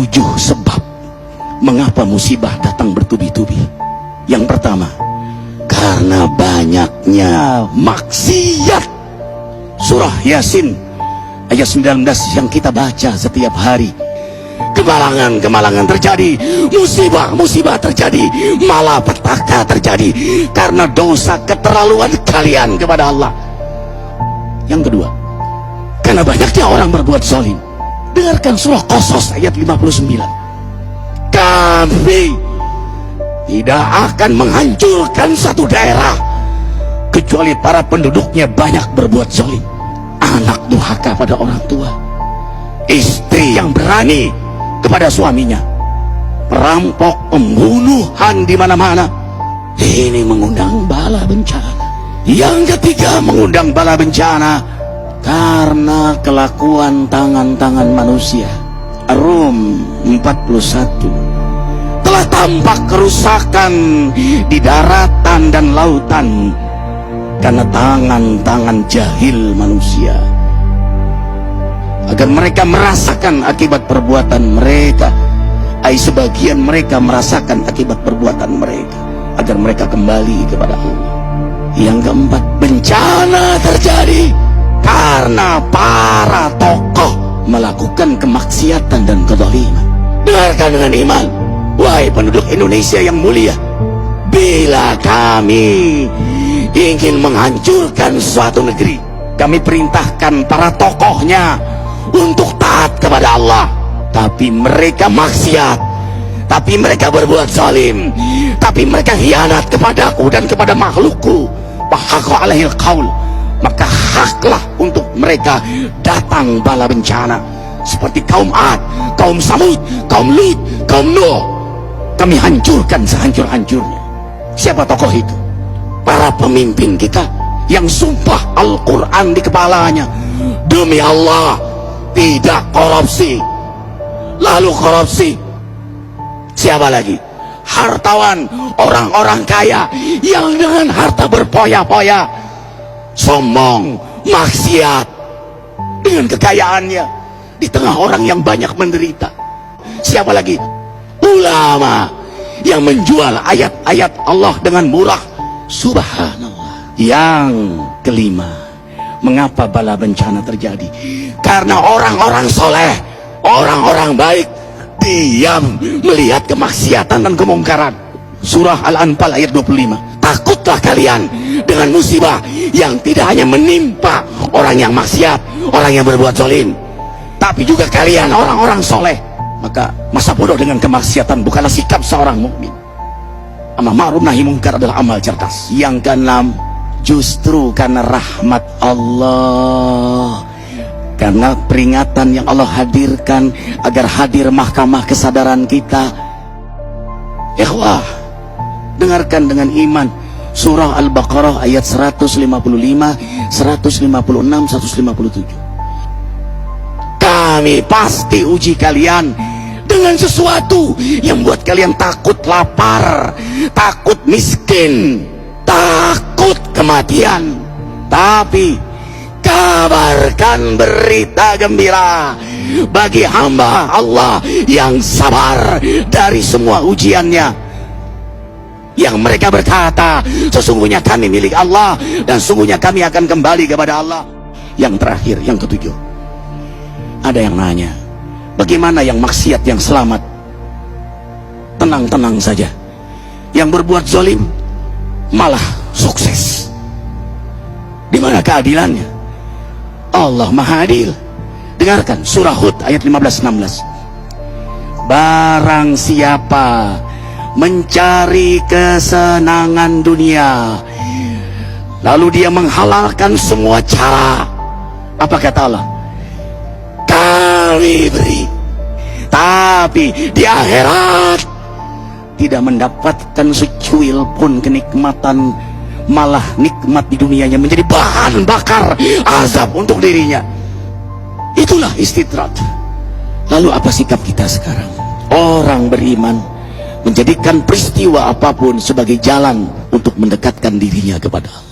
7 sebab mengapa musibah datang bertubi-tubi. Yang pertama, karena banyaknya maksiat. Surah Yasin ayat 19 yang kita baca setiap hari. Kemalangan terjadi, musibah terjadi, malapetaka terjadi karena dosa keterlaluan kalian kepada Allah. Yang kedua, karena banyaknya orang berbuat zalim. Dengarkan surah Qasas ayat 59. Kami tidak akan menghancurkan satu daerah kecuali para penduduknya banyak berbuat zalim. Anak durhaka pada orang tua, istri yang berani kepada suaminya, perampok, pembunuhan di mana-mana. Ini mengundang bala bencana. Yang ketiga, mengundang bala bencana karena kelakuan tangan-tangan manusia. Rum 41. Telah tampak kerusakan di daratan dan lautan karena tangan-tangan jahil manusia, agar mereka merasakan akibat perbuatan mereka. Sebagian mereka merasakan akibat perbuatan mereka, agar mereka kembali kepada Allah. Yang keempat, bencana terjadi karena para tokoh melakukan kemaksiatan dan kezaliman. Dengarkan dengan iman, wahai penduduk Indonesia yang mulia. Bila kami ingin menghancurkan suatu negeri, kami perintahkan para tokohnya untuk taat kepada Allah, tapi mereka maksiat, tapi mereka berbuat zalim, tapi mereka khianat kepadaku dan kepada makhlukku. Bahaqqa alaihil qaul, maka haklah untuk mereka datang bala bencana seperti kaum Ad, kaum Samud, kaum Lut, kaum Nuh. Kami hancurkan sehancur-hancurnya. Siapa tokoh itu? Para pemimpin kita yang sumpah Al-Quran di kepalanya, demi Allah tidak korupsi. Lalu korupsi. Siapa lagi? Hartawan, orang-orang kaya yang dengan harta berpoya-poya, sombong, maksiat dengan kekayaannya di tengah orang yang banyak menderita. Siapa lagi? Ulama yang menjual ayat-ayat Allah dengan murah. Subhanallah. Yang kelima, mengapa bala bencana terjadi? Karena orang-orang soleh, orang-orang baik diam melihat kemaksiatan dan kemungkaran. Surah Al-Anfal ayat 25. Takutlah kalian dengan musibah yang tidak hanya menimpa orang yang maksiat, orang yang berbuat zalim, tapi juga kalian orang-orang soleh. Maka masa bodoh dengan kemaksiatan bukanlah sikap seorang mukmin. Amar ma'ruf nahi munkar adalah amal cerdas. Yang keenam, justru karena rahmat Allah, karena peringatan yang Allah hadirkan agar hadir mahkamah kesadaran kita. Ikhwah, dengarkan dengan iman surah Al-Baqarah ayat 155, 156, 157. Kami pasti uji kalian dengan sesuatu yang buat kalian takut lapar, takut miskin, takut kematian. Tapi kabarkan berita gembira bagi hamba Allah yang sabar dari semua ujiannya, yang mereka berkata, sesungguhnya kami milik Allah dan sungguhnya kami akan kembali kepada Allah. Yang terakhir, yang ketujuh, ada yang nanya, bagaimana yang maksiat yang selamat? Tenang-tenang saja. Yang berbuat zalim malah sukses. Di mana keadilannya? Allah Maha Adil. Dengarkan surah Hud ayat 15-16. Barang siapa mencari kesenangan dunia, lalu dia menghalalkan semua cara, apa kata Allah? Kami beri, tapi di akhirat tidak mendapatkan secuil pun kenikmatan, malah nikmat di dunianya menjadi bahan bakar azab untuk dirinya. Itulah istidrat. Lalu apa sikap kita sekarang? Orang beriman menjadikan peristiwa apapun sebagai jalan untuk mendekatkan dirinya kepada Allah.